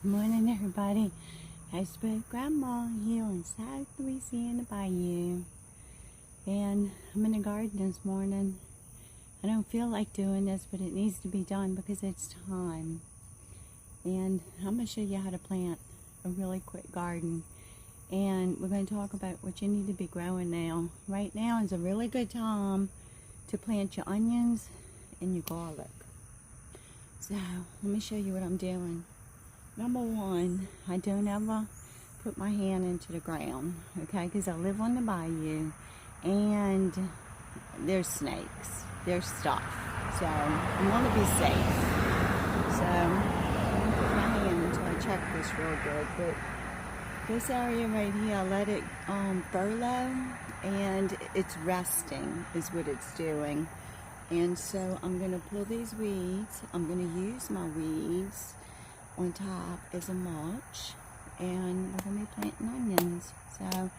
Morning, everybody. I spoke Grandma here in South Louisiana Bayou, and I'm in the garden this morning. I don't feel like doing this, but it needs to be done because it's time. And I'm going to show you how to plant a really quick garden. And we're going to talk about what you need to be growing now. Right now is a really good time to plant your onions and your garlic. So let me show you what I'm doing. Number one, I don't ever put my hand into the ground, okay, because I live on the bayou and there's snakes, there's stuff, so I want to be safe. So I'm going to put my hand until I check this real good, but this area right here, I let it furlough and it's resting is what it's doing. And so I'm going to pull these weeds. I'm going to use my weeds on top as a mulch, and we're going to be planting onions. So,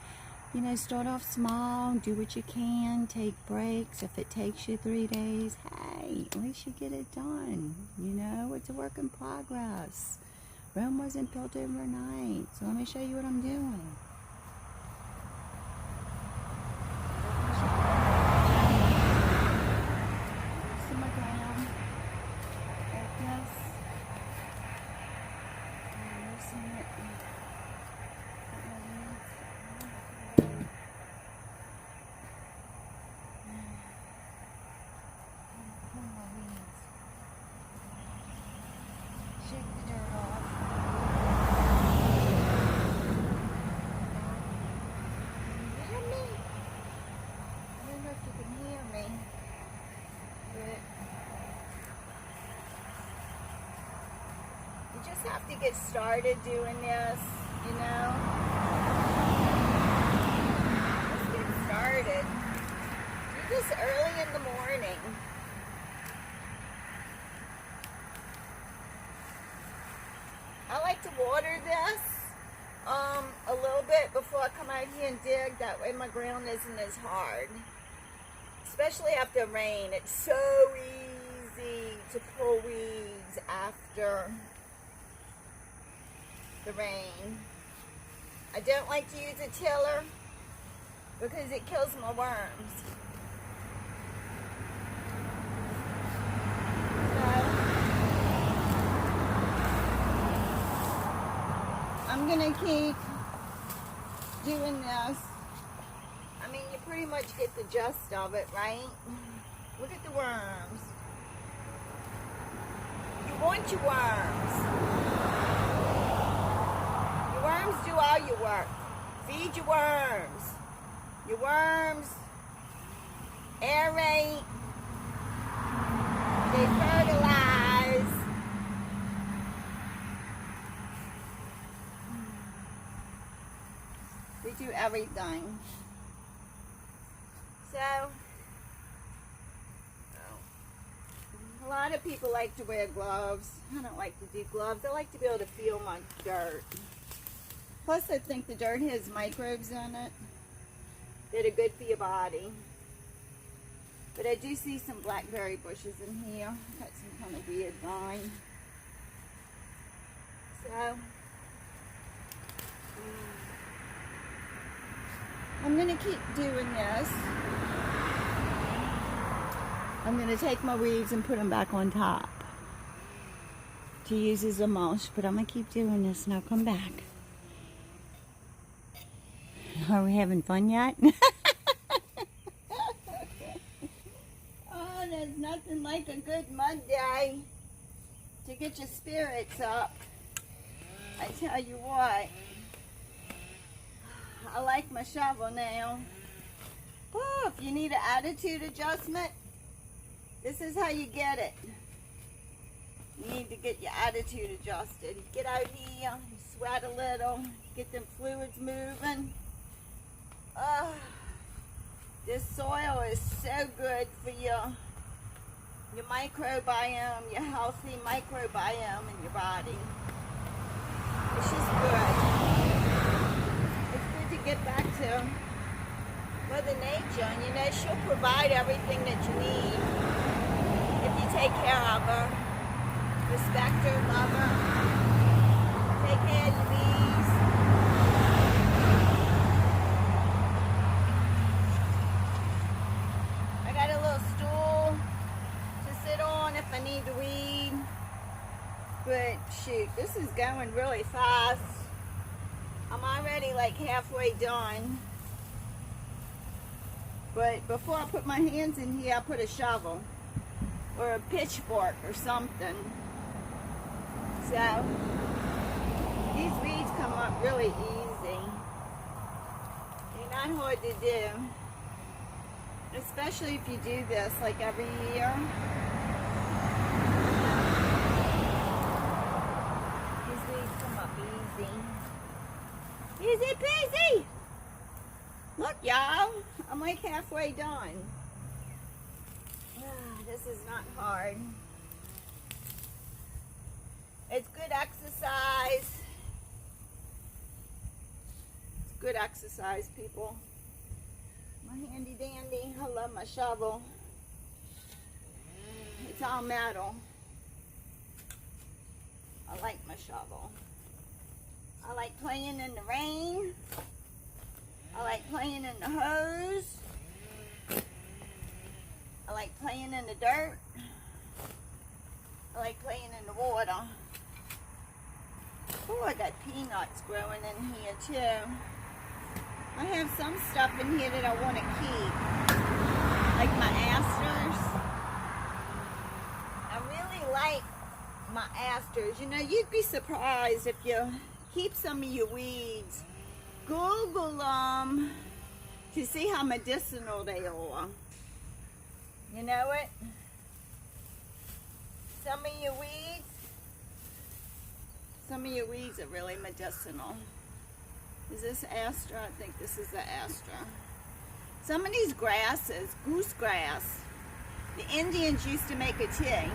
you know, start off small, do what you can, take breaks. If it takes you 3 days, hey, at least you get it done. You know, it's a work in progress. Rome wasn't built overnight. So let me show you what I'm doing. Just have to get started doing this, you know. Let's get started. Do this early in the morning. I like to water this a little bit before I come out here and dig. That way my ground isn't as hard. Especially after rain. It's so easy to pull weeds after the rain. I don't like to use a tiller because it kills my worms. So I'm gonna keep doing this. I mean, you pretty much get the gist of it, right? Look at the worms. You want your worms. Worms do all your work. Feed your worms. Your worms aerate. They fertilize. They do everything. So, a lot of people like to wear gloves. I don't like to do gloves. I like to be able to feel my dirt. Plus, I think the dirt has microbes in it that are good for your body. But I do see some blackberry bushes in here. Got some kind of weird vine. So, I'm going to keep doing this. I'm going to take my weeds and put them back on top to use as a mulch. But I'm going to keep doing this and I'll come back. Are we having fun yet? Oh, there's nothing like a good mud day to get your spirits up. I tell you what, I like my shovel now. Oh, if you need an attitude adjustment, this is how you get it. You need to get your attitude adjusted. Get out here, sweat a little, get them fluids moving. This soil is so good for your microbiome, your healthy microbiome in your body. It's just good. It's good to get back to Mother Nature, and you know, she'll provide everything that you need if you take care of her, respect her, love her. But shoot, this is going really fast. I'm already like halfway done. But before I put my hands in here, I put a shovel or a pitchfork or something. So these weeds come up really easy. They're not hard to do, especially if you do this like every year. These weeds come up easy. Easy peasy! Look, y'all, I'm like halfway done. This is not hard. It's good exercise. It's good exercise, people. My handy dandy. I love my shovel. It's all metal. I like my shovel. I like playing in the rain. I like playing in the hose. I like playing in the dirt. I like playing in the water. Oh, I got peanuts growing in here too. I have some stuff in here that I want to keep, like my asters. I really like my asters. You know, you'd be surprised if you keep some of your weeds. Google them to see how medicinal they are. You know it? Some of your weeds are really medicinal. Is this aster? I think this is the aster. Some of these grasses, goosegrass, the Indians used to make a tea.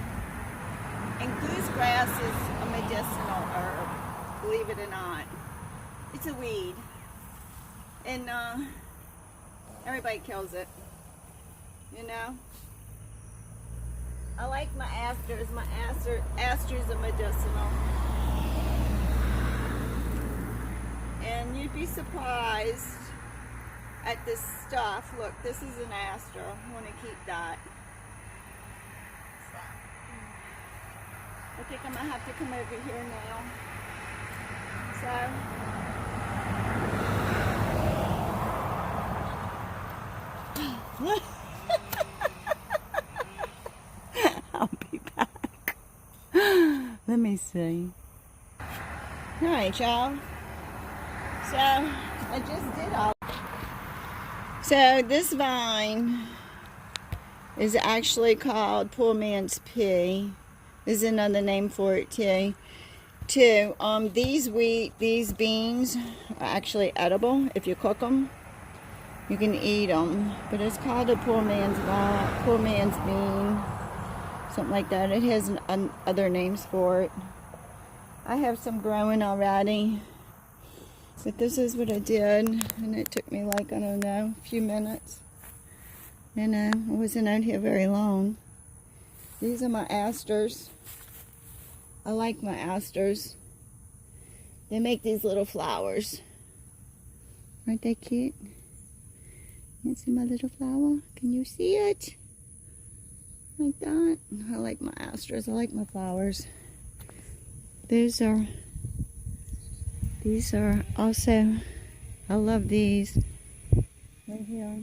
And goosegrass is a medicinal herb, believe it or not. It's a weed. And everybody kills it, you know. I like my asters. My asters are medicinal. And you'd be surprised at this stuff. Look, this is an aster. I want to keep that. So, I think I'm going to have to come over here now. So... I'll be back. Let me see. Alright, y'all. So, I just did all. So, this vine is actually called poor man's pea. There's another name for it too. These beans are actually edible if you cook them. You can eat them, but it's called a poor man's bean, something like that. It has other names for it. I have some growing already, but this is what I did, and it took me like, I don't know, a few minutes. You know, I wasn't out here very long. These are my asters. I like my asters. They make these little flowers. Aren't they cute? You see my little flower? Can you see it? Like that. I like my asters. I like my flowers. These are also, I love these. Right here.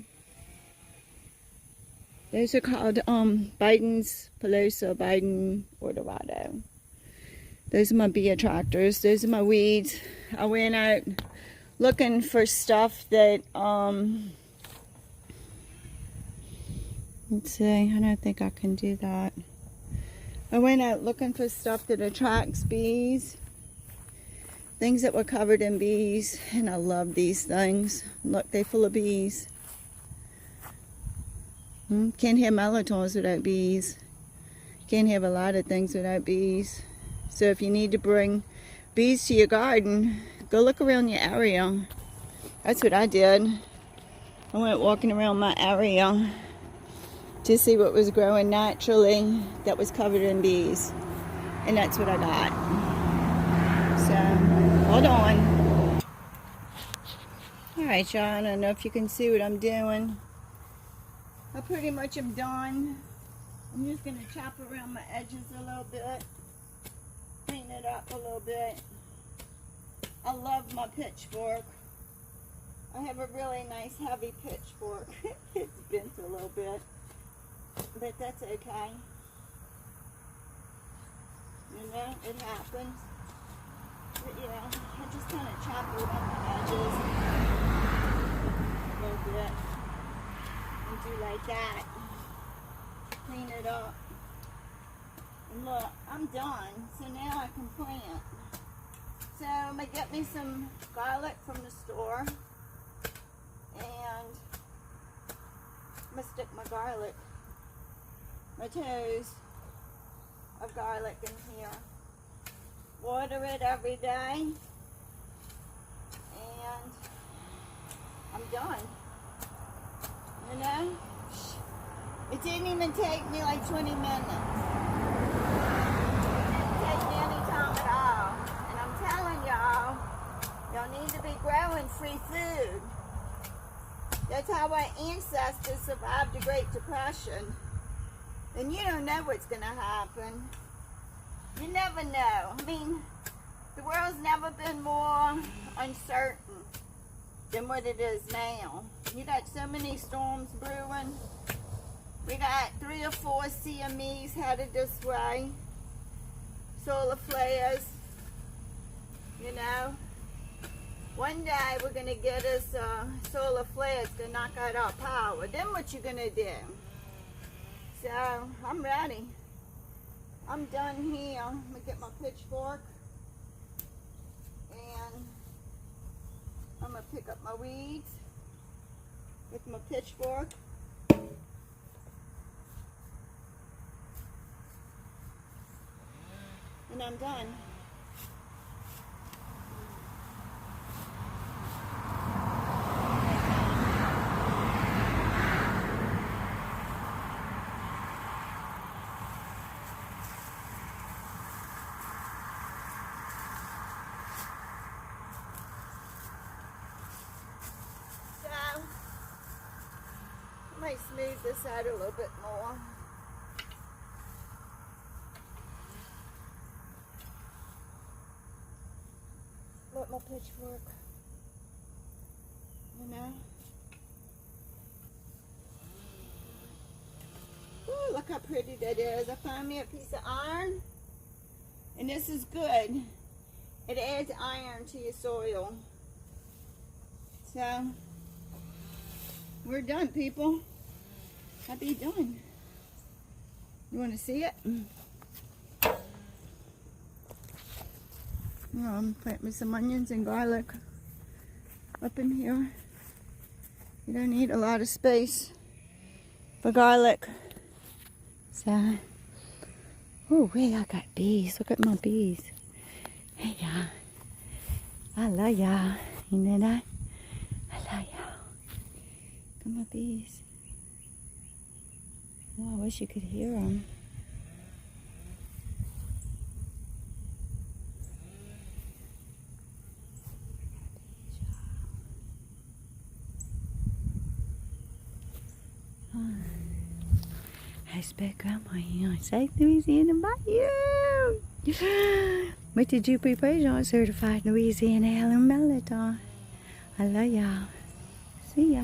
Those are called Biden's Pelosa, Biden Eldorado. Those are my bee attractors. Those are my weeds. I went out looking for stuff that let's see, I don't think I can do that. I went out looking for stuff that attracts bees. Things that were covered in bees. And I love these things. Look, they're full of bees. Can't have melatones without bees. Can't have a lot of things without bees. So if you need to bring bees to your garden, go look around your area. That's what I did. I went walking around my area to see what was growing naturally that was covered in bees. And that's what I got. So, hold on. Alright, y'all, I don't know if you can see what I'm doing. I pretty much am done. I'm just going to chop around my edges a little bit. Ain't up a little bit. I love my pitchfork. I have a really nice heavy pitchfork. It's bent a little bit, but that's okay. You know, it happens. But yeah, I just kind of chop around the edges a little bit and do like that. Clean it up. And look, I'm done. So now I can plant. So I'm going to get me some garlic from the store. And I'm going to stick my toes of garlic in here. Water it every day. And I'm done. You know? It didn't even take me like 20 minutes. It didn't take me any time at all. And I'm telling y'all need to be growing free food. That's how our ancestors survived the Great Depression. And you don't know what's going to happen. You never know. I mean, the world's never been more uncertain than what it is now. You got so many storms brewing. We got 3 or 4 CMEs headed this way. Solar flares. You know. One day we're going to get us solar flares to knock out our power. Then what you going to do? So, I'm ready. I'm done here. I'm going to get my pitchfork. And I'm going to pick up my weeds with my pitchfork. And I'm done. I might smooth this out a little bit more. With my pitchfork, you know. Ooh, look how pretty that is. I found me a piece of iron, and this is good. It adds iron to your soil. So, we're done, people. Happy done. You want to see it? I'm planting some onions and garlic up in here. You don't need a lot of space for garlic. So, oh wait, I got bees. Look at my bees. Hey y'all, I love y'all. You know that? I love y'all. Look at my bees. Oh, I wish you could hear them. I expect Grandma here in South Louisiana Bayou. What did you prepare on certified Louisiana Allen Melody? I love y'all. See ya.